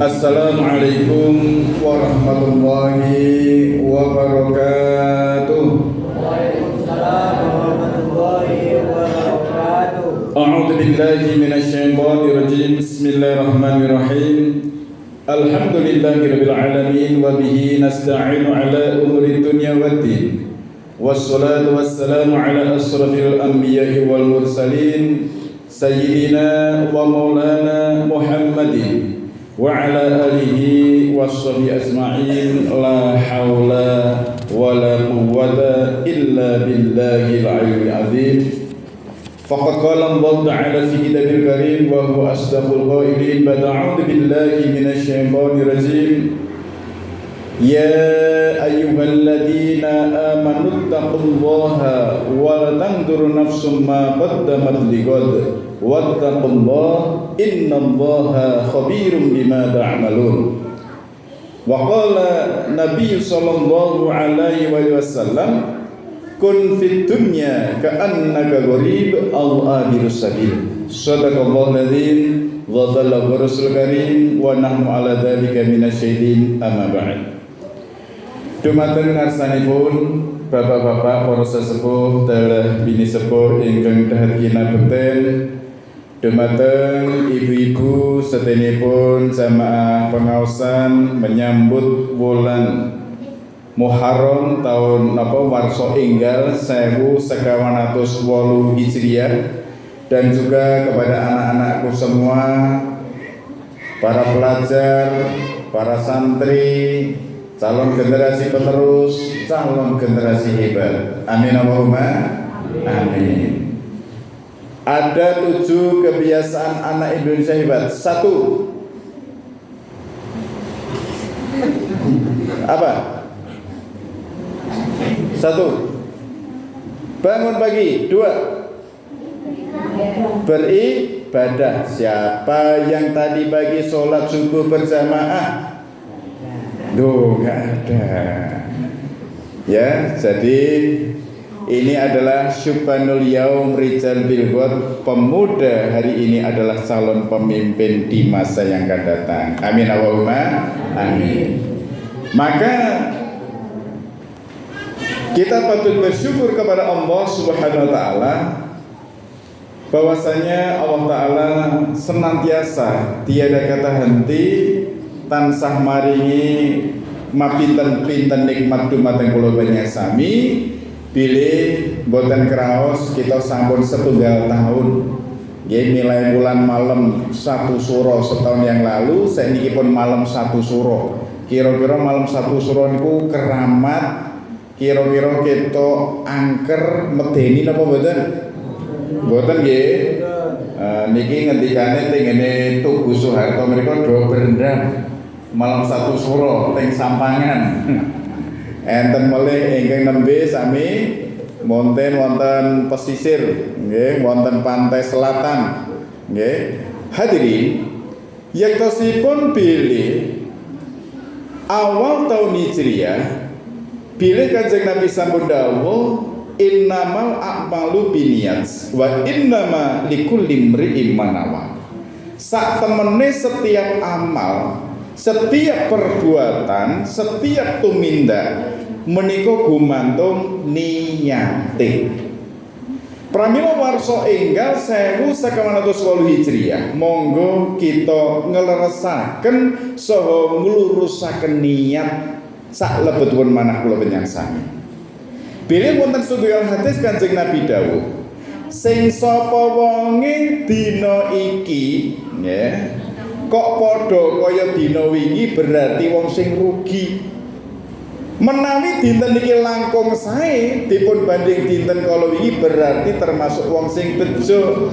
Assalamualaikum warahmatullahi wabarakatuh. Waalaikumsalam warahmatullahi wabarakatuh. A'udzu billahi minasyaitonir rajim. Bismillahirrahmanirrahim. Alhamdulillahirabbil alamin wa bihi nasta'inu ala umuri dunya waddin. Wassalatu wassalamu ala asrafil anbiya'i wal mursalin sayyidina wa maulana Muhammadin wa ala alihi washabihi ajma'in. La haula wa la quwwata illa billahil aliyyil azim. Faqad qala Allah ta'ala fi kitabil karim wa huwa asdaqul qailin. A'udzu billahi minasyaitonir rajim. Ya ayyuhalladzina amanu taqullaha wa tanzur nafsum ma qaddamat lighad wattaqullaha innallaha khabirum bima ta'malun. Wa qala Nabi sallallahu alaihi wasallam, kun fid dunya ka'annaka gharib aw abirus sabil. Shadaqallahu adzim wa ballaga rasul karim wa nahnu ala dzalika minasyaitin amma ba'd. Dumateng ngarsanipun bapak-bapak para sesepuh dalah bini sepuh ingkang dahatkina benten, dumateng ibu-ibu sedenipun jamaah pengaosan menyambut wulan Muharram tahun warsa enggal 1408 Hijriah, dan juga kepada anak-anakku semua, para pelajar, para santri, calon generasi penerus, calon generasi hebat. Amin Allahumma amin. Ada 7 kebiasaan anak Indonesia hebat. 1. Apa? 1. Bangun pagi. 2. Beribadah. Siapa yang tadi pagi sholat subuh berjamaah? Duh, gak ada. Ya, jadi ini adalah Syubhanul Yaum Rijal Bilghod. Pemuda hari ini adalah calon pemimpin di masa yang akan datang. Amin Allahumma amin. Maka kita patut bersyukur kepada Allah Subhanahu wa taala bahwasanya Allah taala senantiasa tiada kata henti tansah maringi mapinten-pinten nikmat dumateng kula panjenengan sami bilih boten kraos kita sampun setunggal tahun nggih milai bulan malam 1 suro setahun yang lalu saiki pun malam 1 suro. Kira-kira malam 1 suro niku keramat, kira-kira kita angker medeni napa mboten? Mboten nggih. Niki ngendikane teng ngene Tugu Soeharto mriku do berendam malam 1 suro teng Sampangan. Enten melih ingkang nembe sami monten wonten pesisir nggih, wonten pantai selatan nggih. Hadirin, yektosipun bilih awal tahun Hijriah bilih Kanjeng Nabi sampun dawuh innamal a'malu binniyat wa innama likulli imri'in ma nawa. Sak temene setiap amal, setiap perbuatan, setiap tumindak menika gumantung niyate. Pramila warsa enggal 1908 Hijriah, monggo kita ngleresaken saha nglurusaken niat sak lebetipun manah kula panjenengan sami. Bilih wonten setunggal hadis Kanjeng Nabi dawuh, sing sapa wonge dina iki nggih kok padha kaya dina wingi berarti wong sing rugi. Menawi dinten iki langkung sae dipun banding dinten kala wingi berarti termasuk wong sing bejo,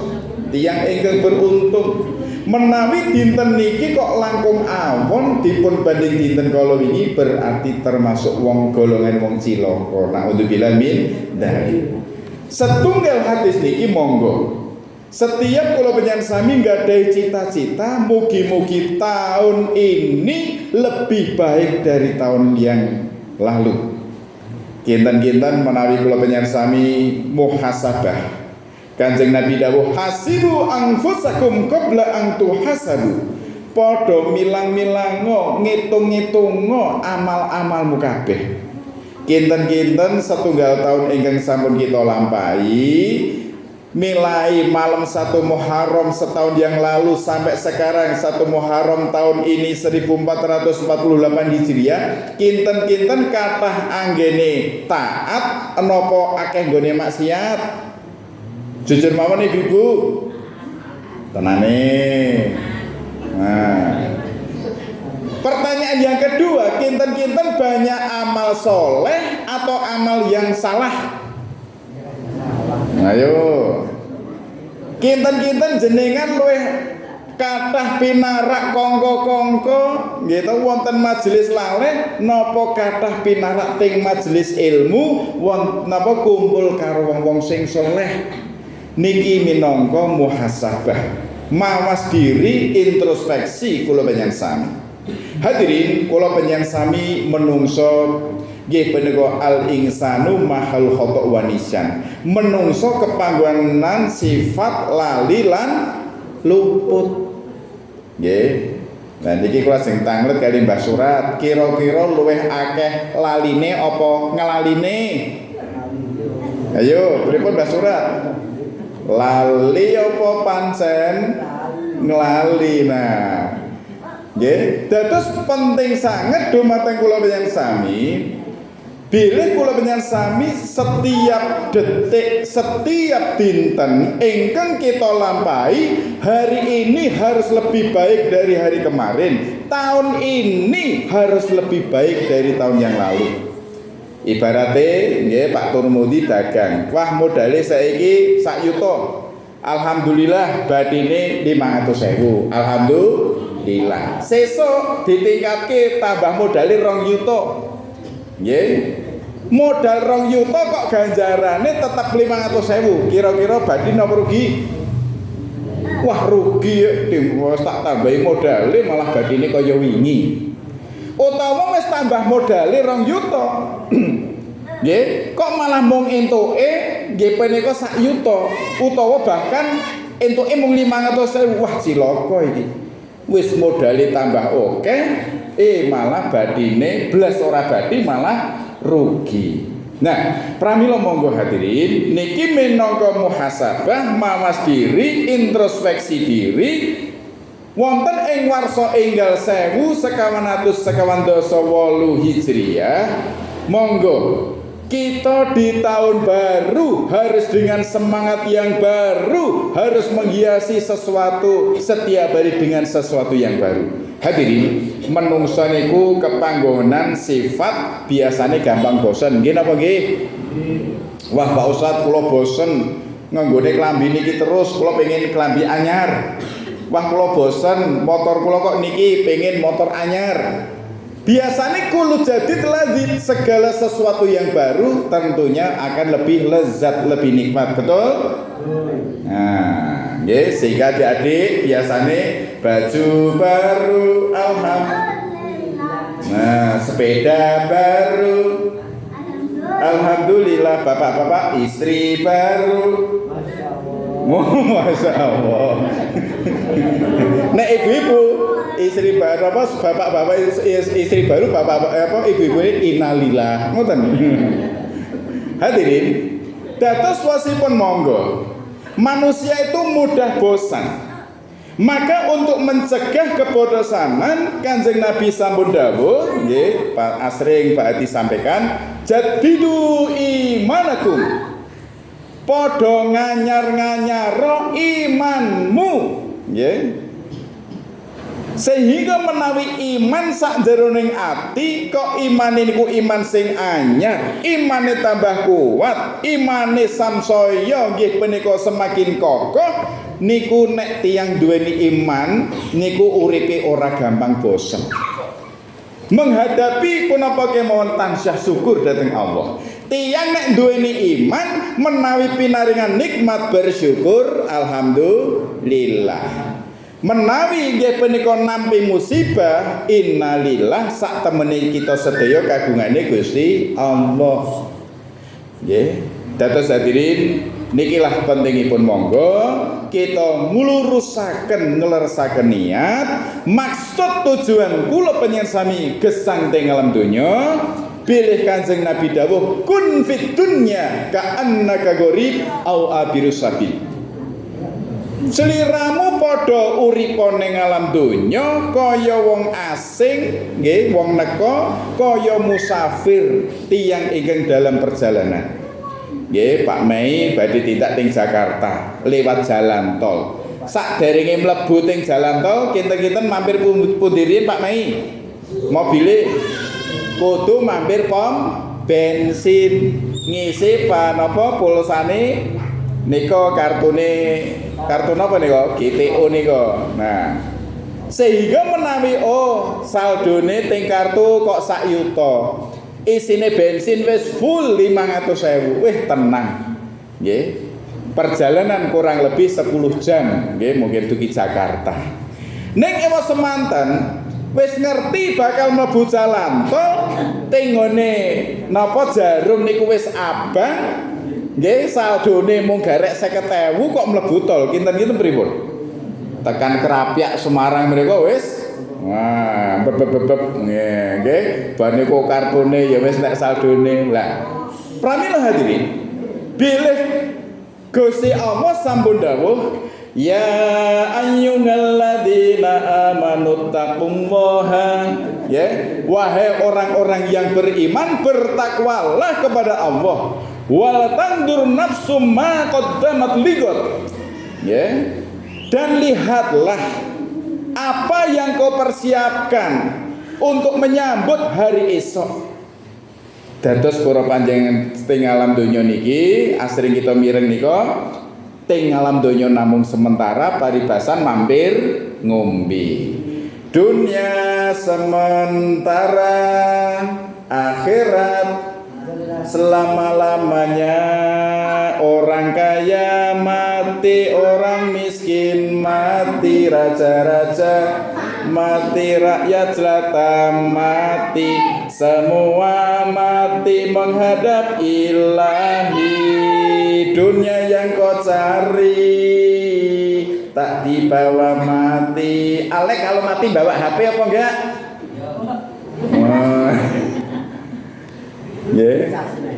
tiyang ingkang beruntung. Menawi dinten niki kok langkung awon dipun banding dinten kala wingi berarti termasuk wong golongan wong cilaka. Naudzubillah min dzalik. Setunggal hadis niki monggo setiap kula panjenengan sami nggadahi cita-cita mugi-mugi tahun ini lebih baik dari tahun yang lalu. Kinten-kinten menawi kula panjenengan sami muhasabah. Kanjeng Nabi dawuh hasibu anfusakum qabla an tuhasabu. padha milang-milango ngitung-ngitungo amal-amalmu kabeh. Kinten-kinten setunggal tahun ingkang sampun kita lampahi, mulai malam 1 Muharram setahun yang lalu sampai sekarang 1 Muharram tahun ini 1448 Hijriah, kinten-kinten kathah anggene taat napa akeh nggone maksiat? Jujur mawon Ibu-ibu. Tenane. Nah, pertanyaan yang kedua, kinten-kinten banyak amal soleh atau amal yang salah? Ayo, kinten-kinten jenengan luwih kathah pinarak kongko-kongko gitu wonten majelis laleh napa kathah pinarak ting majelis ilmu napa kumpul karo wong-wong sing soleh? Niki minangka muhasabah, mawas diri, introspeksi kula panjenengan sami. Hadirin kula panjenengan sami menungso nggih punika al insanu mahal khata' wa nisyan. Menungso kepanggonan sifat lali lan luput. Nggih. Lah niki kula sing tanglet kali Mbah Surat, kira-kira luwih akeh laline apa ngelaline? Ayo, pripun Mbah Surat? Lali apa pancen nglali. Nah, nggih, dados penting sangat dumateng kula panjenengan sami. Bilih kula panjenengan sami setiap detik, setiap dinten ingkang kita lampahi, hari ini harus lebih baik dari hari kemarin. Tahun ini harus lebih baik dari tahun yang lalu. Ibarate nggih Pak Turmudi dagang, wah modale saiki 1 yuta. Alhamdulillah badine 500.000. Alhamdulillah. Sesuk ditingkatke tambah modale 2 yuta. Nggih. Modal 2 yuta kok ganjarane tetap 500.000. Kira-kira badhe napa rugi? Wah rugi ya, wis tak tambahi modale malah badine kaya wingi. Utawa wis tambah modale 2 yuta. Nggih, kok malah mung entuke nggih punika 1 yuta utawa bahkan entuke mung 500.000. Wah cilaka iki. Wis modale tambah akeh, malah badine blas ora badhe malah rugi. Nah, pramila monggo hadirin, niki minangka muhasabah, mawas diri, introspeksi diri. Wonten ing warsa enggal 1958 Hijriah, monggo kita di tahun baru harus dengan semangat yang baru, harus menghiasi sesuatu setiap hari dengan sesuatu yang baru. Hadirin, menungso niku kepanggonan sifat biasanya gampang bosen. Nggih napa nggih? Wah Pak Ustadz kula bosen nganggone klambi niki terus, kula pengen klambi anyar. Wah kula bosen motor kula kok niki pengen motor anyar. Biasanya kulu jadid lazid, segala sesuatu yang baru tentunya akan lebih lezat, lebih nikmat, betul? Nah, ya, sehingga adik-adik biasanya baju baru, alhamdulillah. Nah, sepeda baru, alhamdulillah. Bapak-bapak istri baru, Masya Allah. Nah ibu-ibu istri baru apa bapak-bapak istri baru bapak apa ibu-ibu innalillah ngoten. Hadirin, dados wasipun monggo. Manusia itu mudah bosan. Maka untuk mencegah kebodosanan Kanjeng Nabi sampun dawuh nggih Pak Asring Pak Adi sampaikan jadidu imanakum. Podo nganyar-nganyaro imanmu, nggih. Sehingga menawi iman sak jeroning ati kok imane niku iman sing anyar, imane tambah kuat, imane samsaya nggih menika semakin kokoh, niku nek tiyang duweni iman niku uripe ora gampang bosen. Menghadapi punapa kemawon tansah syukur dhateng Allah. Tiyang nek duweni iman menawi pinaringan nikmat bersyukur alhamdulillah. Menawi nggih punika nampi musibah innalillah sak temene kita sedaya kagungane Gusti Allah. Nggih. Dados hadirin Nikilah pentingipun monggo kita nglurusaken ngleresaken niat maksud tujuan kula panjenengan sami gesang teng alam donya bilih Kanjeng Nabi dawuh kun fid dunya ka'annaka gharib au abirus sabil. Sliramu padha uripa ning alam donya kaya wong asing nggih wong neka kaya musafir tiyang ingkang dalam perjalanan. Nggih Pak Mei badhe tindak teng Jakarta lewat jalan tol. Sakderenge mlebu teng jalan tol kinten-kinten mampir pundi riyen Pak Mei? Mobile kudu mampir pom bensin ngisi panapa pulsane nika kartu apa nika GTO nika. Nah, sehingga menawi saldone teng kartu kok sak yuta. Isine bensin wis full 500.000. Wih tenang. Nggih. Perjalanan kurang lebih 10 jam nggih mungkin dugi Jakarta. Ning ewa semanten wis ngerti bakal mlebu jalan tol tengone napa jarum niku wis abang. Nggih saldone mung garek 50.000 kok mlebu tol kinten-kinten pripun? Tekan Krapyak Semarang mriko wis wah bebek nggih bar niku kartune ya wis nek saldone. Lah pramila hadirin bilih Gusti Allah sampun dawuh ya ayyuhalladzina amanu taqullaha ya wahai orang-orang yang beriman bertakwalah kepada Allah wal tandur nafsum ma qaddamat lighad ya dan lihatlah apa yang kau persiapkan untuk menyambut hari esok. Dados para panjenengan teng alam donya niki asring kita mireng nika teng alam donya namung sementara paribasan mampir ngombe. Dunia sementara, akhirat selama-lamanya. Orang kaya mati, orang miskin mati, raja-raja mati, rakyat jelata mati, semua mati menghadap ilahi. Dunia yang kau cari tak dibawa mati. Alek kalau mati bawa HP apa enggak?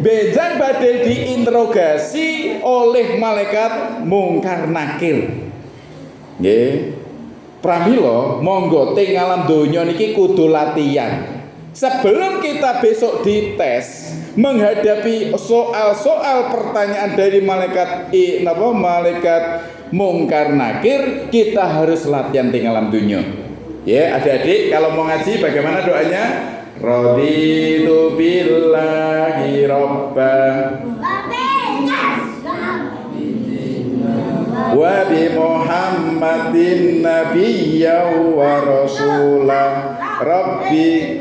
Bejan badhe diinterogasi oleh malaikat mungkar nakir. Nggih. Pramila monggo teng alam donya niki kudu latihan. Sebelum kita besok dites menghadapi soal-soal pertanyaan dari malaikat malaikat mungkar nakir, kita harus latihan teng alam donya. Ya, adik-adik kalau mau ngaji bagaimana doanya? Raditu billahi robba wa bi Muhammadin nabiyya wa rasulah rabbi.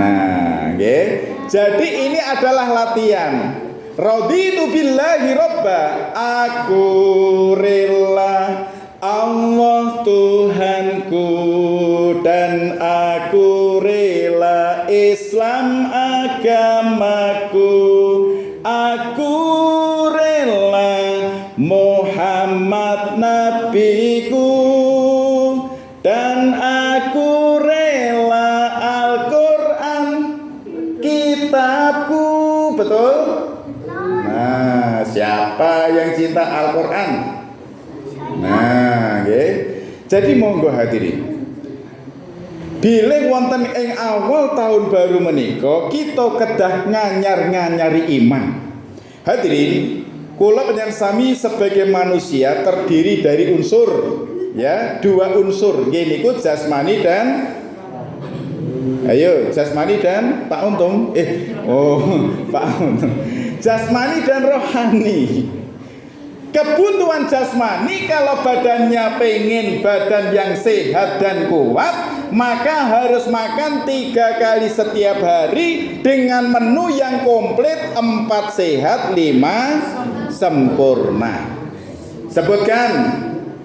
Nah, nggih. Jadi ini adalah latihan. Raditu billahi robba, aku rela Allah Tuhanku dan aku rela Islam agamaku, aku rela Muhammad nabiku, dan aku rela Al-Quran kitabku. Betul? Nah, siapa yang cinta Al-Quran? Nah, nggih. Jadi monggo hadirin. Bilih wonten ing awal tahun baru menika kita kedah nganyar-nganyari iman. Hadirin, kula panjenengan sami sebagai manusia terdiri dari unsur ya, dua unsur. Nggih niku jasmani dan jasmani dan Pak Untung. Pak Untung. Jasmani dan rohani. Kebutuhan jasmani kalau badannya pengen badan yang sehat dan kuat, maka harus makan 3 kali setiap hari dengan menu yang komplit, 4 sehat 5 sempurna. Sebutkan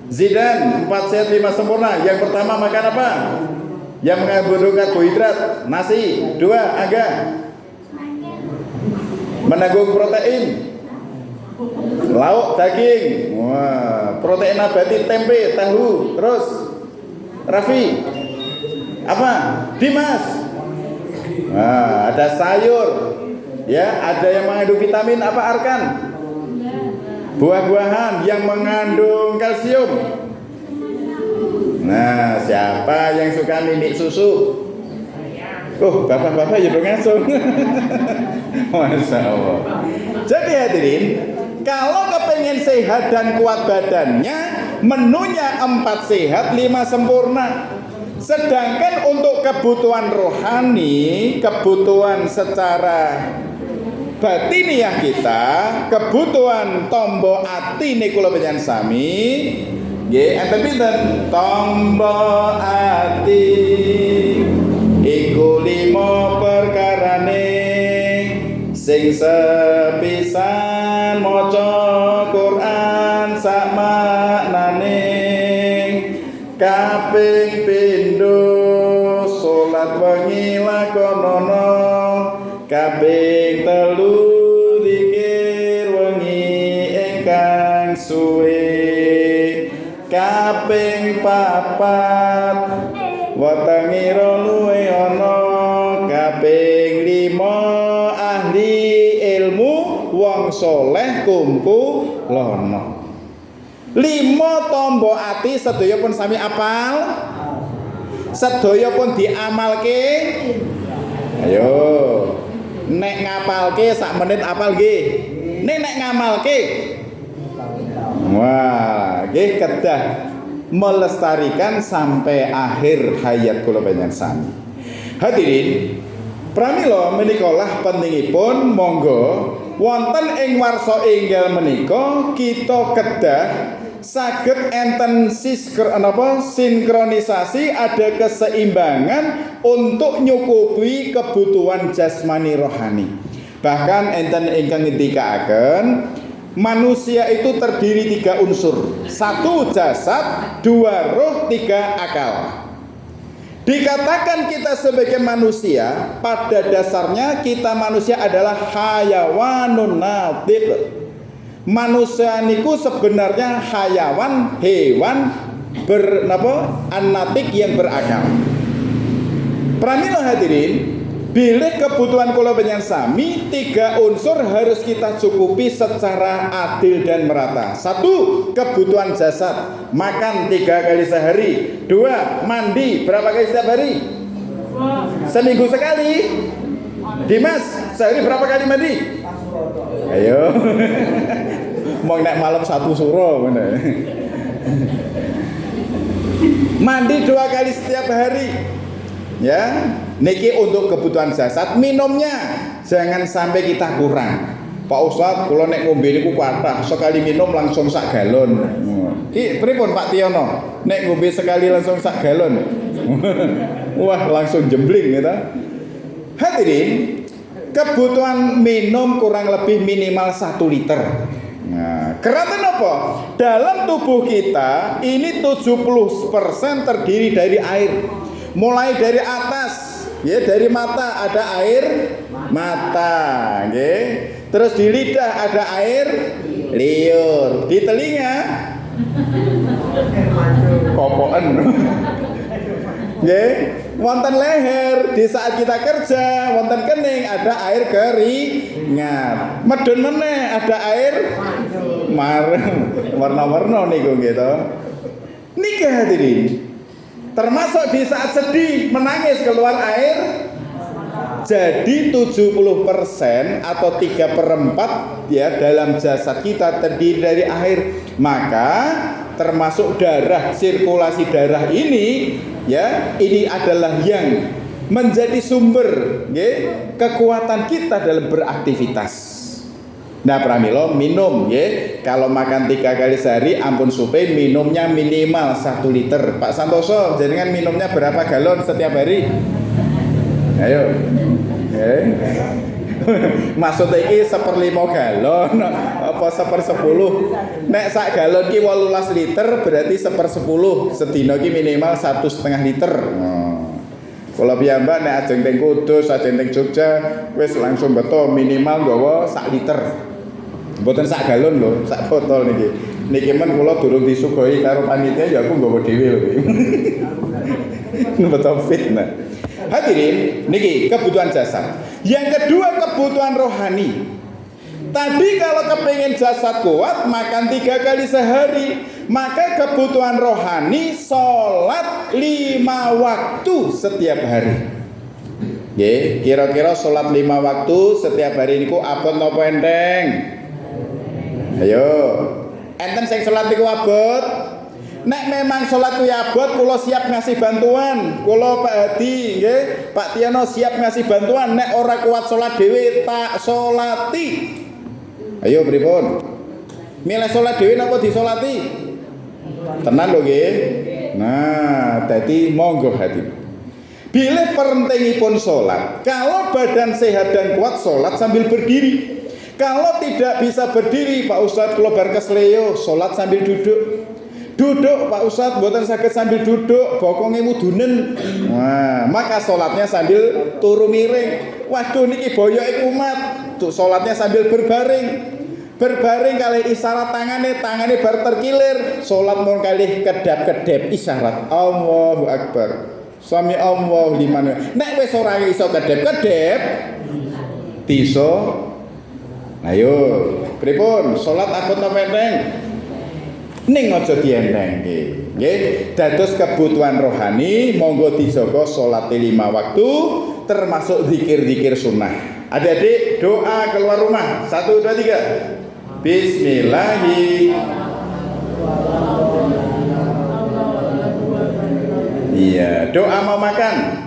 Zidan 4 sehat 5 sempurna. Yang pertama makan apa? Yang mengandung karbohidrat, nasi. 2 Angga menanggung protein, lauk, daging, wah, protein nabati, tempe, tahu, terus Raffi, apa? Dimas, nah, ada sayur, ya, ada yang mengandung vitamin, apa Arkan? Buah-buahan yang mengandung kalsium. Nah, siapa yang suka mimik susu? Oh, bapak-bapak ya dong langsung. Masya Allah. Jadi hadirin, kalau kepengen sehat dan kuat badannya, menunya 4 sehat 5 sempurna. Sedangkan untuk kebutuhan rohani, kebutuhan secara batiniah kita, kebutuhan tombo ati niku panjenengan sami, nggih enten pinten? Tombo ati iku 5 perkarane sing sepisan maca Quran sak maknane, kaping pindho salat wengi lakonono, kaping telu zikir wengi ingkang suwe, kaping papat watangira luwe ana, kaping 5 ahli ilmu wong soleh kumpulono. 5 tombo ati sedaya pun sami apal, sedaya pun diamalke. Ayo, nek ngapalke sak menit apal nggih. Nek ngamalke, wah, nggih kedah melestarikan sampai akhir hayat kula panjenengan sami. Hadirin, pramila menika lah pentingipun monggo wonten ing warsa enggal menika kita kedah saged enten sinkronisasi, ada keseimbangan untuk nyukupi kebutuhan jasmani rohani. Bahkan enten ingkang ngendikaaken manusia itu terdiri 3 unsur, 1 jasad, 2 roh, 3 akal. Dikatakan kita sebagai manusia, pada dasarnya kita manusia adalah hayawanun natiq. Manusia niku sebenarnya hayawan, hewan an-natiq yang berakal. Pramila hadirin, bilih kebutuhan kula panjenengan sami 3 unsur harus kita cukupi secara adil dan merata. 1, kebutuhan jasad, makan 3 kali sehari. 2, mandi berapa kali setiap hari? Seminggu sekali. Dimas, sehari berapa kali mandi? Ayo. Mau nek malam 1 suro mana? Mandi 2 kali setiap hari. Ya, niki untuk kebutuhan jasad. Minumnya jangan sampai kita kurang. Pak Ustadz, kalau nek ngombe niku kathah, sekali minum langsung sak galon. Ki pripun Pak Tiono? Nek ngombe sekali langsung sak galon. Wah, langsung jembling gitu. Hadirin, kebutuhan minum kurang lebih minimal 1 liter. Nah, karena apa? Dalam tubuh kita ini 70% terdiri dari air. Mulai dari atas, ya, dari mata ada air mata, okay. Terus di lidah ada air liur, di telinga kopoen, okay. Wonten leher, di saat kita kerja, wonten kening ada air keringat, medun meneh ada air warna-warna niku gitu. Niki hadirin, termasuk di saat sedih menangis keluar air. Jadi 70% atau 3/4 ya dalam jasad kita terdiri dari air. Maka termasuk darah, sirkulasi darah ini ya, ini adalah yang menjadi sumber ya, kekuatan kita dalam beraktivitas. Nah, pramila minum ya. Kalau makan 3 kali sehari ampun supe minumnya minimal 1 liter. Pak Santoso, jenengan minumnya berapa galon setiap hari? Ayo. Maksudnya iki 1/5 galon apa 1/10? Nek sak galon ki 18 liter berarti 1/10. Sedina ki minimal 1,5 liter. Kula piyambak nek ajeng teng Kudus, ajeng teng Jogja wis langsung beto minimal nggawa sak liter. Mboten sak galon lho, sak botol niki. Niki men kula durung disuguhi karo panitia ya aku nggawa dhewe lho. Beto fitnah. Hadirin, niki kebutuhan jasad. Yang kedua kebutuhan rohani. Tadi kalau kepingin jasad kuat makan 3 kali sehari. Maka kebutuhan rohani sholat 5 waktu setiap hari. Nggih, kira-kira sholat 5 waktu setiap hari niku abot napa enteng? Ayo, enten sing sholat niku abot. Nek memang sholat kuwi abot, kula siap ngasih bantuan. Kula Pak Hadi, nggih, Pak Tiano siap ngasih bantuan. Nek ora kuat sholat dhewe tak sholati. Ayo pripun? Milih sholat dhewe napa disolati? Tenan lho nggih. Nah, dadi monggo hati. Bilih pentingipun sholat. Kalau badan sehat dan kuat sholat sambil berdiri. Kalau tidak bisa berdiri, Pak Ustadz kula bar kesleo sholat sambil duduk. Duduk Pak Ustadz mboten saged sambil duduk, bokonge mudunen. Nah, maka sholatnya sambil turu miring. Waduh niki boyoke kumat. Tuh sholatnya sambil berbaring. Berbaring kali isyarat tangane bar terkilir, salat mun kali kedap-kedep isyarat Allahu Akbar. Sami Allahu liman. Nek wis ora iso kedep-kedep tiso. Ayo, pripun? Salat abot napa enteng? Ning aja dientengke. Nggih, dados kebutuhan rohani monggo dijaga salat 5 waktu termasuk zikir-zikir sunnah. Adik-adik doa keluar rumah 1 2 3. Bismillahi. Iya, doa mau makan.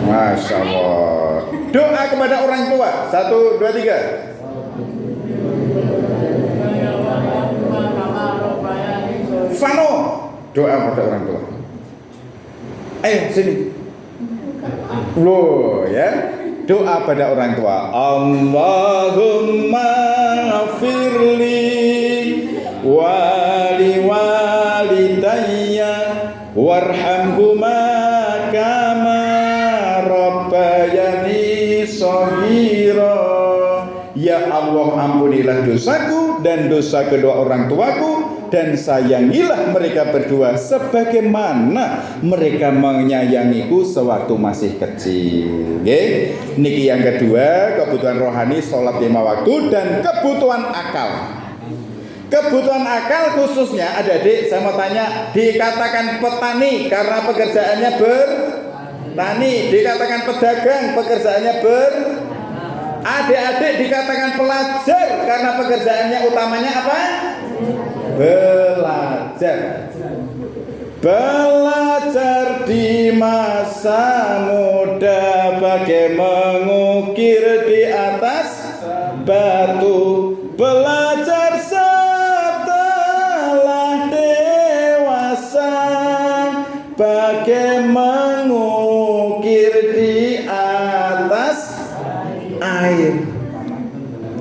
Masya Allah. Doa kepada orang tua 1 2 3. Fano. Doa kepada orang tua. Ayo sini. Loh ya. Doa pada orang tua. Allahumma firli wali walidayya warhamhuma kama rabbayani shaghira. Ya Allah, ampunilah dosaku dan dosa kedua orang tuaku, dan sayangilah mereka berdua sebagaimana mereka menyayangiku sewaktu masih kecil. Nggih. Niki yang kedua, kebutuhan rohani salat 5 waktu dan kebutuhan akal. Kebutuhan akal khususnya adik-adik saya mau tanya, dikatakan petani karena pekerjaannya bertani, dikatakan pedagang pekerjaannya adik-adik dikatakan pelajar karena pekerjaannya utamanya apa? Belajar di masa muda bagai mengukir di atas batu, belajar setelah dewasa bagai mengukir di atas air.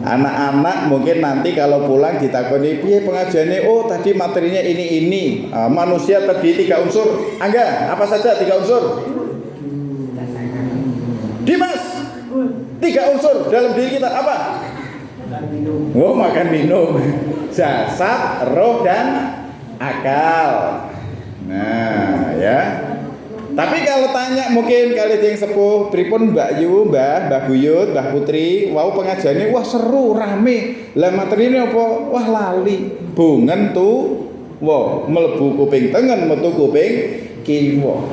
Anak-anak mungkin nanti kalau pulang ditakoni piye pengajiannya, oh tadi materinya ini. Manusia terdiri 3 unsur. Angga, apa saja 3 unsur? Dimas, 3 unsur dalam diri kita apa? Oh, makan minum. Jasad, roh dan akal. Nah, ya. Tapi kalau tanya mungkin kali yang sepuh, pripun Mbak Yu, Mbah Buyut, Mbah Putri, wow pengajiannya wah seru, rame. Lah materi ini apa? Wah lali. Bungen tuh, wow melebu kuping tengen, metu kuping kiwa.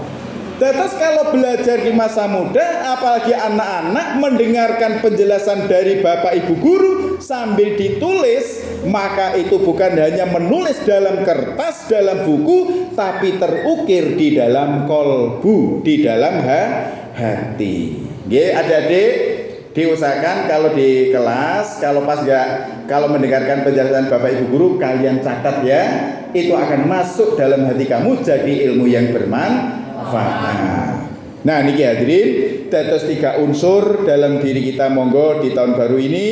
Terus kalau belajar di masa muda, apalagi anak-anak mendengarkan penjelasan dari bapak ibu guru sambil ditulis, maka itu bukan hanya menulis dalam kertas, dalam buku, tapi terukir di dalam kolbu, di dalam hati. Nggih, adik-adik diusahakan kalau di kelas, kalau mendengarkan penjelasan bapak ibu guru, kalian catat ya, itu akan masuk dalam hati kamu jadi ilmu yang bermanfaat. Nah niki hadirin, dados 3 unsur dalam diri kita, monggo di tahun baru ini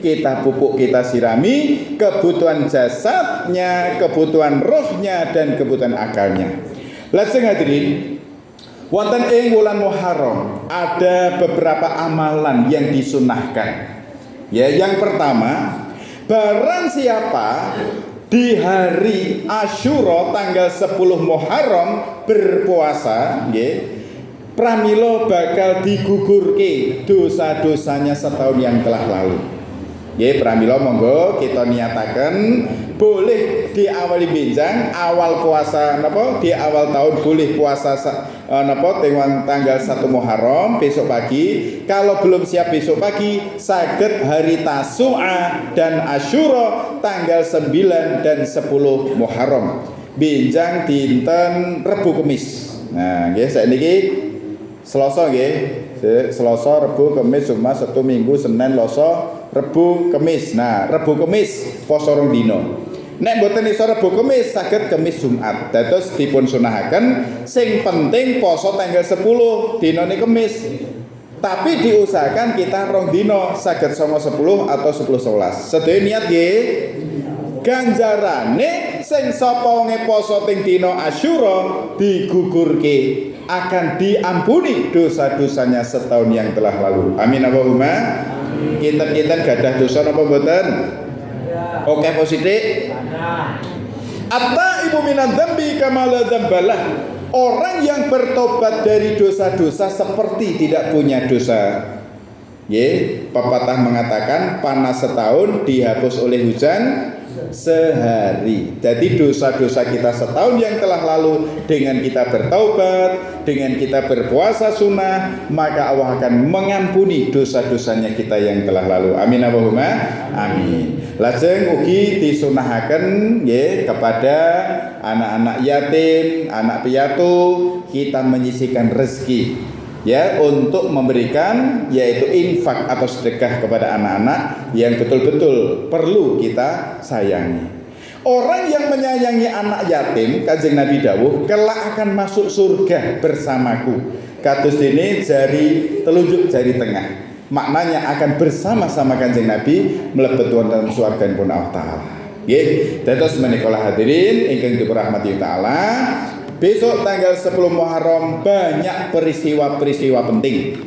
kita pupuk, kita sirami kebutuhan jasadnya, kebutuhan rohnya dan kebutuhan akalnya. Lajeng hadirin, wonten ing wulan Muharram ada beberapa amalan yang disunahkan. Ya, yang pertama, barang siapa di hari Asyura tanggal 10 Muharram berpuasa, nggih, pramila bakal digugurke dosa-dosanya setahun yang telah lalu. Nggih, pramila monggo kita niataken boleh diawali benjang awal puasa napa di awal tahun boleh puasa napa tanggal 1 Muharram besok pagi. Kalau belum siap besok pagi saged hari Tasu'a dan Asyura tanggal 9 dan 10 Muharram. Benjang dinten Rebo Kemis. Nah, nggih saiki Selasa nggih. Selasa, Rebo, Kamis, Jumat, Sabtu, Minggu, Senin, Selasa, Rebo, Kamis. Nah, Rebo Kamis poso 2 dina. Nek mboten iso Rebo Kamis saged Kamis Jumat. Dados dipun sunahaken sing penting poso tanggal 10 dinane Kamis. Tapi diusahakan kita 2 dina saged 9 10 atau 10 11. Sedaya niat nggih. Ganjarane sing sapa wonge poso teng dina Asyura digugurke akan diampuni dosa-dosanya setahun yang telah lalu. Amin Allahumma. Kinten-kinten gadah dosa napa mboten? Oke positif. Ibu minan dzambi kama la dzambalah. Orang yang bertobat dari dosa-dosa seperti tidak punya dosa. Pepatah mengatakan panas setahun dihapus oleh hujan sehari. Jadi dosa-dosa kita setahun yang telah lalu dengan kita bertaubat, dengan kita berpuasa sunnah, maka Allah akan mengampuni dosa-dosanya kita yang telah lalu. Amin Allahumma amin. Lajeng ugi disunahaken nggih kepada anak-anak yatim, anak piatu kita menyisihkan rezeki. Ya, untuk memberikan yaitu infak atau sedekah kepada anak-anak yang betul-betul perlu kita sayangi. Orang yang menyayangi anak yatim, Kanjeng Nabi dawuh, kelak akan masuk surga bersamaku. Kados dene jari telunjuk jari tengah. Maknanya akan bersama-sama Kanjeng Nabi mlebet wonten swarganipun Allah Taala. Nggih, dados menika hadirin ingkang dirahmati taala. Besok tanggal 10 Muharram banyak peristiwa-peristiwa penting.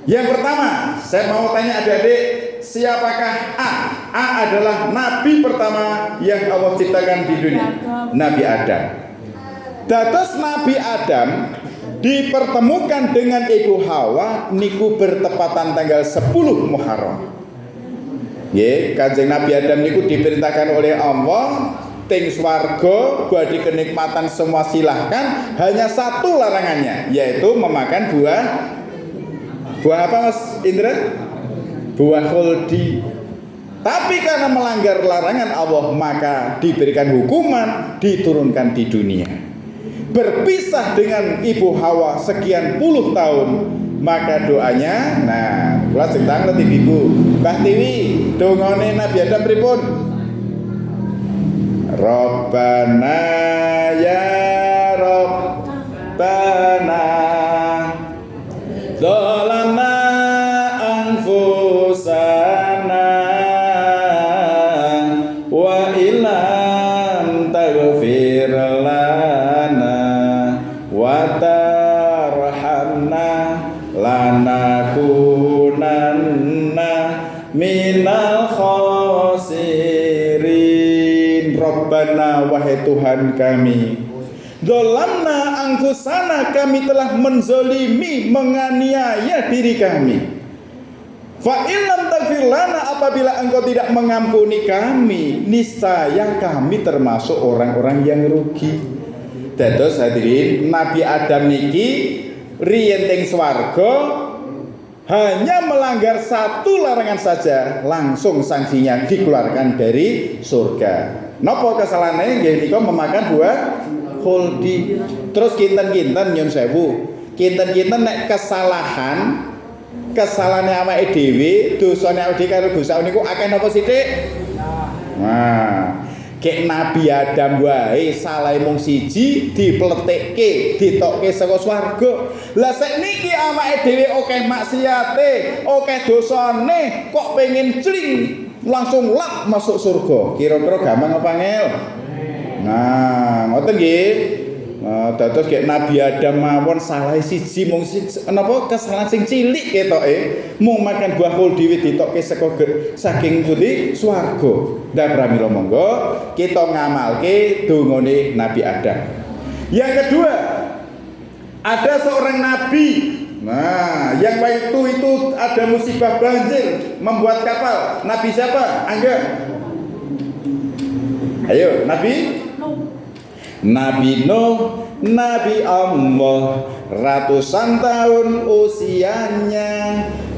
Yang pertama, saya mau tanya adik-adik, siapakah A? A adalah nabi pertama yang Allah ciptakan di dunia, Nabi Adam. Dados Nabi Adam dipertemukan dengan Ibu Hawa niku bertepatan tanggal 10 Muharram. Nggih, Kanjeng Nabi Adam niku diperintahkan oleh Allah teng swarga bagi kenikmatan semua silahkan, hanya satu larangannya yaitu memakan buah apa Mas Indra? Buah khuldi. Tapi karena melanggar larangan Allah maka diberikan hukuman, diturunkan di dunia. Berpisah dengan Ibu Hawa sekian puluh tahun, maka doanya, nah kula cetang ngerti Ibu Mbah Tiwi dongane Nabi Adam pripun? Rabbana ya Rabbana zalamna anfusana wa illam taghfir lana wa tarhamna lanakunanna minal khasirin. Rabbana wahai Tuhan kami, dolamna angkusana kami telah menzolimi, menganiaya diri kami. Fa illam taghfir lana apabila engkau tidak mengampuni kami, niscaya kami termasuk orang-orang yang rugi. Dados hadirin, Nabi Adam niki riyen teng swarga hanya melanggar satu larangan saja langsung sanksinya dikeluarkan dari surga. Napa kesalahane nggih nika memakan buah khuldi. Terus kinten-kinten nyun sewu. Kinten-kinten nek kesalahane awake dhewe, dosane awake dhewe karo dosa niku akeh napa sithik? Nah, kek Nabi Adam wae salah mung siji dipletekke, ditokke saka swarga. Lah sakniki awake dhewe akeh maksiate, akeh dosane, kok pengen cling langsung lap masuk surga. Kira-kira gampang apa angel? Nah, ngoten nggih. Dados kayak Nabi Adam mawon salah siji mung napa kesalahan sing cilik ketoke mung makan buah kol dhewe ditokke saking pundi swarga. Ndak pramila monggo kita ngamalke dongane Nabi Adam. Yang kedua, ada seorang nabi. Nah, yang waktu itu ada musibah banjir membuat kapal. Nabi siapa? Angga. Ayo, Nabi Nuh, Nabi Allah, ratusan tahun usianya,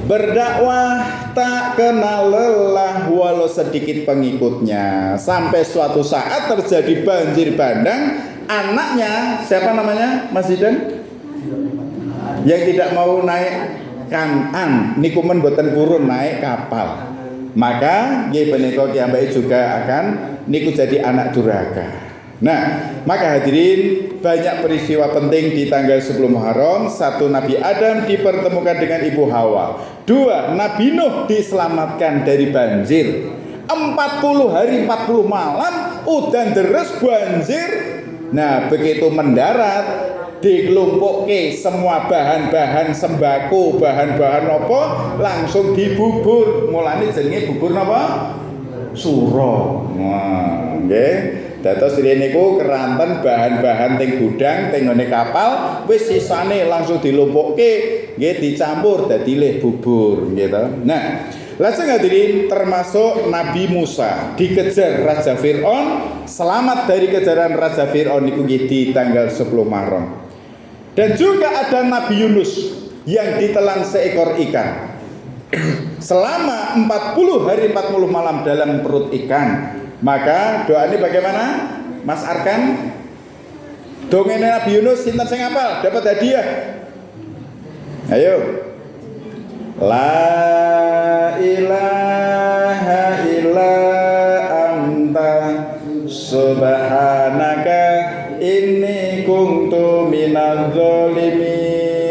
berdakwah tak kenal lelah walau sedikit pengikutnya. Sampai suatu saat terjadi banjir bandang, anaknya siapa namanya? Mas Zidan? Yang tidak mau naik Kanan niku men boten purun naik kapal. Maka nggih menika kiambake juga akan niku jadi anak durhaka. Nah, maka hadirin, banyak peristiwa penting di tanggal 10 Muharram. 1. Nabi Adam dipertemukan dengan Ibu Hawa. 2. Nabi Nuh diselamatkan dari banjir. 40 hari 40 malam udan deres banjir. Nah, begitu mendarat dikelumpukke semua bahan-bahan sembako, bahan-bahan apa langsung dibubur. Mulane jenenge bubur napa? Suro. Nah, nggih. Dados rene niku keranten bahan-bahan teng gudang teng ngene kapal wis sisane langsung dilumpukke nggih dicampur dadi leh bubur nggih to. Nah, lajeng hadirin termasuk Nabi Musa dikejar Raja Fir'aun, selamat dari kejaran Raja Fir'aun niku nggih di tanggal 10 Muharram. Dan juga ada Nabi Yunus yang ditelan seekor ikan. Selama 40 hari 40 malam dalam perut ikan. Maka doa ini bagaimana? Mas Arkan? Dongeng Nabi Yunus sinten sing hafal dapat hadiah. Ayo. La ilaha illa anta subhanaka inni kuntu minadz zalimin.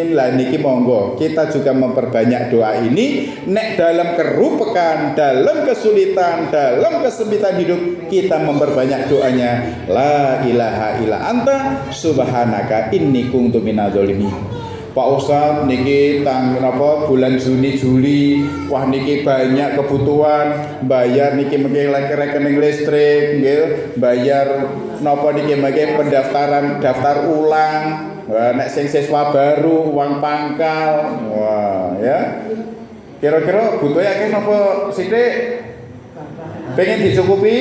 Lah niki monggo kita juga memperbanyak doa ini nek dalam kerupekan, dalam kesulitan, dalam kesempitan hidup kita memperbanyak doanya la ilaha illa anta subhanaka inni kuntu minadz zalimin. Pak Ustadz niki bulan Juni Juli wah niki banyak kebutuhan bayar niki mengke rekening listrik nggih bayar napa niki mengke pendaftaran daftar ulang. Wah, nek sing siswa baru uang pangkal. Wah, ya. Kira-kira butuhe akeh napa sithik? Pengen dicukupi?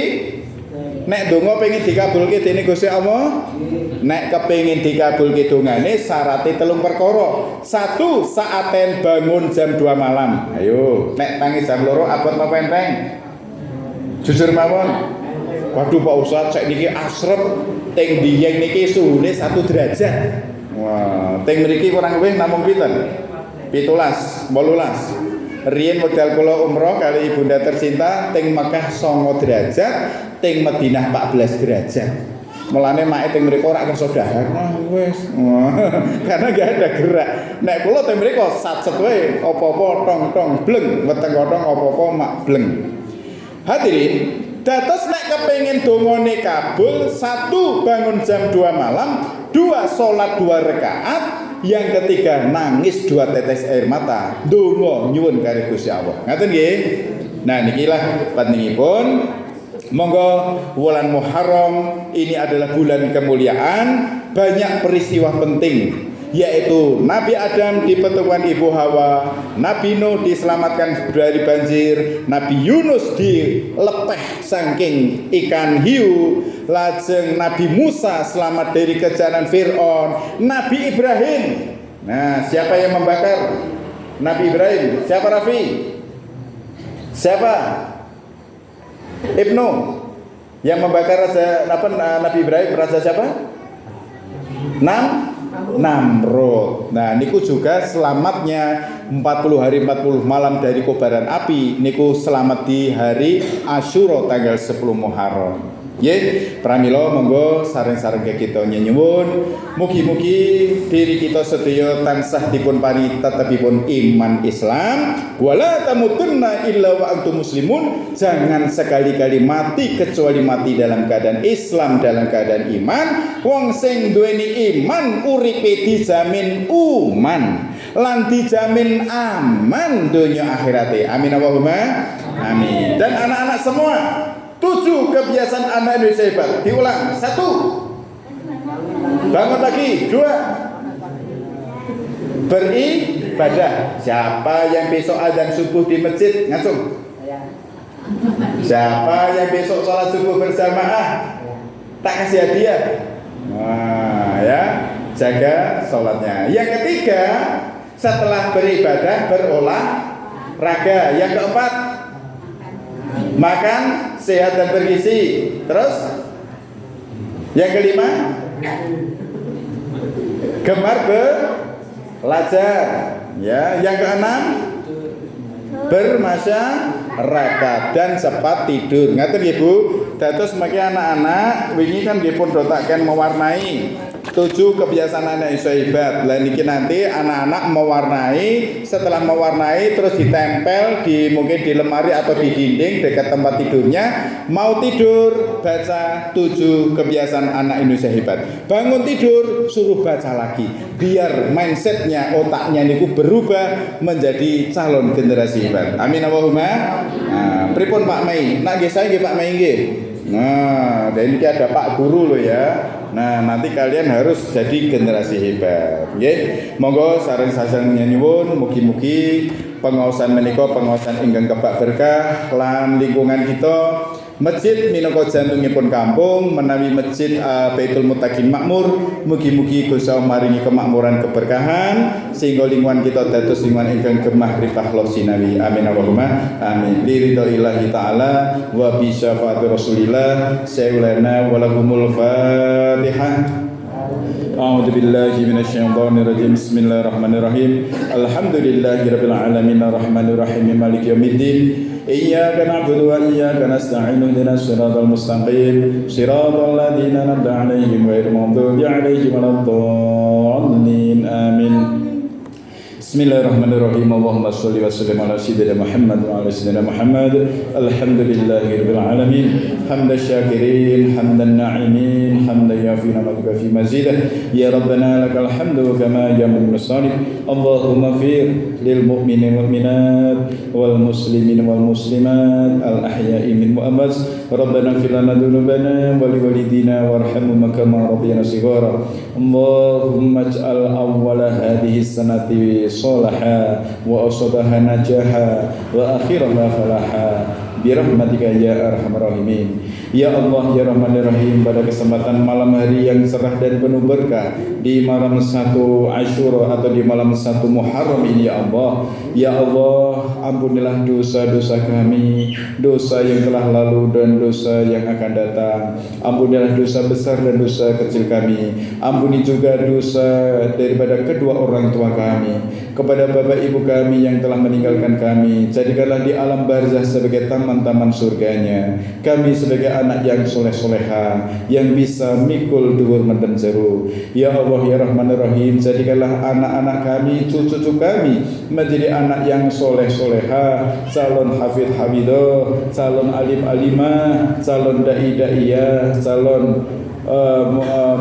Nek donga pengen dikabulke dening Gusti Allah? Nek kepengin dikabulke dongane syaratnya 3 perkara. 1. Saaten bangun jam 2 malam. Ayo, nek tangi jam 2 abot apa enteng? Jujur mawon. Waduh Pak Ustadz, saya niki asrep teng dieng niki suhune 1 derajat. Wah, teng mriki kurang luwih namung pinten? 17, 18. Riyen modal kula umroh kali ibunda tercinta teng Mekah 9 derajat, teng Madinah 14 derajat. Mulane mak teng mriko ora kersa dahar. Wis. Karena gak ada gerak. Nek kula teng mriko satset wae apa-apa tong-tong bleng, weteng kothong apa-apa mak bleng. Hadirin, dados nek kepengin dongane kabul, 1 bangun jam 2 malam, 2 salat 2 rakaat, yang ketiga nangis 2 tetes air mata, donga nyuwun karo Gusti Allah. Ngaten nggih? Nah nikilah pentingipun. Monggo wulan Muharram ini adalah bulan kemuliaan, banyak peristiwa penting yaitu Nabi Adam dipertemukan Ibu Hawa, Nabi Nuh diselamatkan dari banjir, Nabi Yunus dilepeh saking ikan hiu, lajeng Nabi Musa selamat dari kejaran Fir'aun, Nabi Ibrahim. Nah, siapa yang membakar Nabi Ibrahim? Siapa Rafi? Siapa? Ibnu yang membakar Nabi Ibrahim, raja siapa? Namrud. Nah, niku juga selamatnya 40 hari 40 malam dari kobaran api niku selamat di hari Asyura tanggal 10 Muharram. Nggih, pramila monggo sareng-sareng kita nyuwun mugi-mugi diri kita sedaya tansah dipun paringi tetepipun iman Islam. Wala tamutunna illa wa antum muslimun. Jangan sekali-kali mati kecuali mati dalam keadaan Islam, dalam keadaan iman. Wong sing duweni iman uripe dijamin uman lan dijamin aman dunia akhirate. Amin Allahumma amin. Dan anak-anak semua, 7 kebiasaan anak Indonesia hebat. Diulang. 1, bangun lagi. 2, beribadah. Siapa yang besok azan subuh di masjid ngacung? Siapa yang besok sholat subuh berjamaah tak kasih hadiah? Nah, ya, jaga sholatnya. Yang ketiga, setelah beribadah berolahraga. Yang keempat, makan sehat dan bergizi. Terus yang kelima, gemar belajar. Ya, yang keenam, bermasyarakat dan cepat tidur. Ngaten nggih Bu. Dados mangke anak-anak wingi kan nggih pun dotaken mewarnai 7 kebiasaan anak Indonesia hebat. Lah niki nanti anak-anak mewarnai, setelah mewarnai terus ditempel di mungkin di lemari atau di dinding dekat tempat tidurnya. Mau tidur baca 7 kebiasaan anak Indonesia hebat. Bangun tidur suruh baca lagi biar mindsetnya, otaknya niku berubah menjadi calon generasi hebat. Amin Allahumma. Nah, pripun Pak Mei? Nak nggih saya nggih Pak Mei nggih. Nah, dan ini ada Pak Guru loh ya. Nah, nanti kalian harus jadi generasi hebat. Nggih. Monggo sareng-sareng nyuwun mugi-mugi pengaosan menika pengaosan ingkang kebak berkah lan lingkungan kita masjid minangka jantungipun kampung menawi masjid Baitul Muttaqin makmur. Mugi-mugi Gusti Allah maringi kemakmuran keberkahan sehingga lingkungan kita dados lingkungan ingkang gemah ripah sinawi. Amin Allahumma amin. Liridaillahi taala wa bi syafaati Rasulillah sayyidina wa lahumul Fatihah. A'udzu billahi minasyaitonir rajim. Bismillahirrahmanirrahim. Alhamdulillahirabbil alamin arrahmanir rahim maliki yaumiddin. Iyyaka na'budu wa iyyaka nasta'in ihdinas siratal mustaqim siratal ladzina an'amta 'alaihim ghairil maghdubi 'alaihim waladdallin. Amin. Bismillahirrahmanirrahim. Allahumma shalli wa sallim ala sayyidina Muhammad wa ala sayyidina Muhammad. Alhamdulillahirabbil alamin. Hamdan syakirin, hamdan na'imin, hamdan yafina ma fi mazidah. Ya Rabbana lakal hamdu kama yamul musallim. Allahumma fir lil mu'minin wal mu'minat wal muslimin wal muslimat al ahya'i min mu'ammat. Rabbana fir lana dzunubana wa li walidina warhamhum kama rabbayana shighara. Allahumma ij'al awwala hadhihi sanati salaha wa asabaha najaha wa akhiraha falaha birahmatika ya arhamar rahimin. Ya Allah ya Rahmanir Rahim, pada kesempatan malam hari yang cerah dan penuh berkah di malam 1 Asyura atau di malam 1 Muharram ini ya Allah. Ya Allah, ampunilah dosa-dosa kami, dosa yang telah lalu dan dosa yang akan datang. Ampunilah dosa besar dan dosa kecil kami. Ampuni juga dosa daripada kedua orang tua kami. Kepada bapak ibu kami yang telah meninggalkan kami, jadikanlah di alam barzah sebagai taman-taman surganya. Kami sebagai anak yang soleh-soleha, yang bisa mikul dhuwur menten jero. Ya Allah ya Rahmanir Rahim, jadikanlah anak-anak kami, cucu-cucu kami menjadi anak yang soleh-soleha, calon hafidh hafidah, calon alim alimah, calon dai daiyah, calon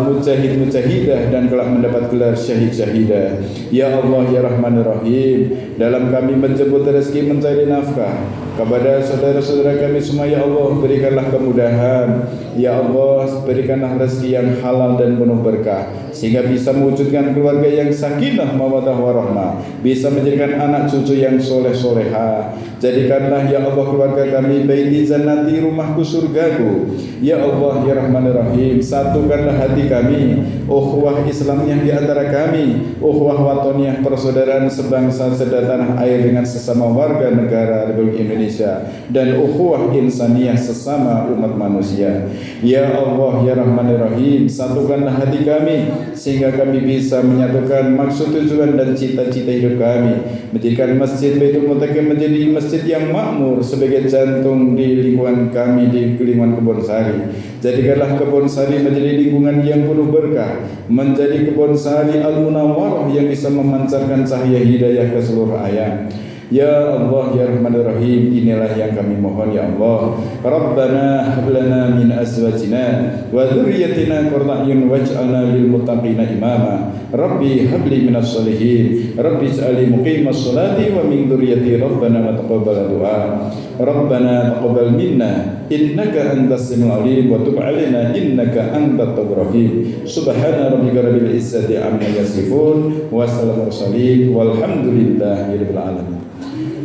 mujahid mujahidah dan kelak mendapat gelar syahid syahidah. Ya Allah ya Rahmanir Rahim, dalam kami menjemput rezeki mencari nafkah kepada saudara-saudara kami semua ya Allah, berikanlah kemudahan. Ya Allah, berikanlah rezeki yang halal dan penuh berkah sehingga bisa mewujudkan keluarga yang sakinah mawaddah warahmah, bisa menjadikan anak cucu yang soleh soleha, Jadikanlah ya Allah keluarga kami baiti jannati, rumahku surgaku. Ya Allah ya Rahman Rahim, satukanlah hati kami, ukhuwah Islamiyah di antara kami, ukhuwah watoniyah persaudaraan sebangsa setanah air dengan sesama warga negara Republik Indonesia, dan ukhuwah insaniyah sesama umat manusia. Ya Allah ya Rahman Rahim, satukanlah hati kami sehingga kami bisa menyatukan maksud, tujuan dan cita-cita hidup kami, menjadikan Masjid Baitul Muttaqin menjadi masjid yang makmur sebagai jantung di lingkungan kami, di lingkungan Kebonsari. Jadikanlah Kebonsari menjadi lingkungan yang penuh berkah, menjadi Kebonsari Al-Munawwarah yang bisa memancarkan cahaya hidayah ke seluruh alam. Ya Allah ya Rahman Rahim, inilah yang kami mohon ya Allah. Rabbana hab lana min azwajina wa dzurriyyatina qurrata a'yun waj'alna lil muttaqina imama. Rabbi hab li minas sholihin, Rabbi ij'alni muqimas sholati wa min dzurriyyati, Rabbana wa taqabbal du'a. Rabbana taqabbal minna innaka antas samiul alim wa tub 'alaina innaka antat tawwabur rahim. Subhana rabbika rabbil izzati amma yasifun wa salamun mursalin walhamdulillahi rabbil alamin.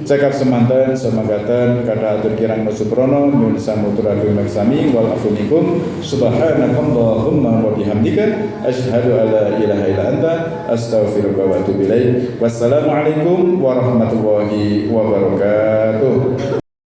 Cakap semanten semangatan kata atur kirang masuprono nyun samuturaken maksami wal afunikum subhanakallahumma wa bihamdika asyhadu alla ilaha illa anta astaghfiruka wa atubu ilaik. Wassalamualaikum warahmatullahi wabarakatuh.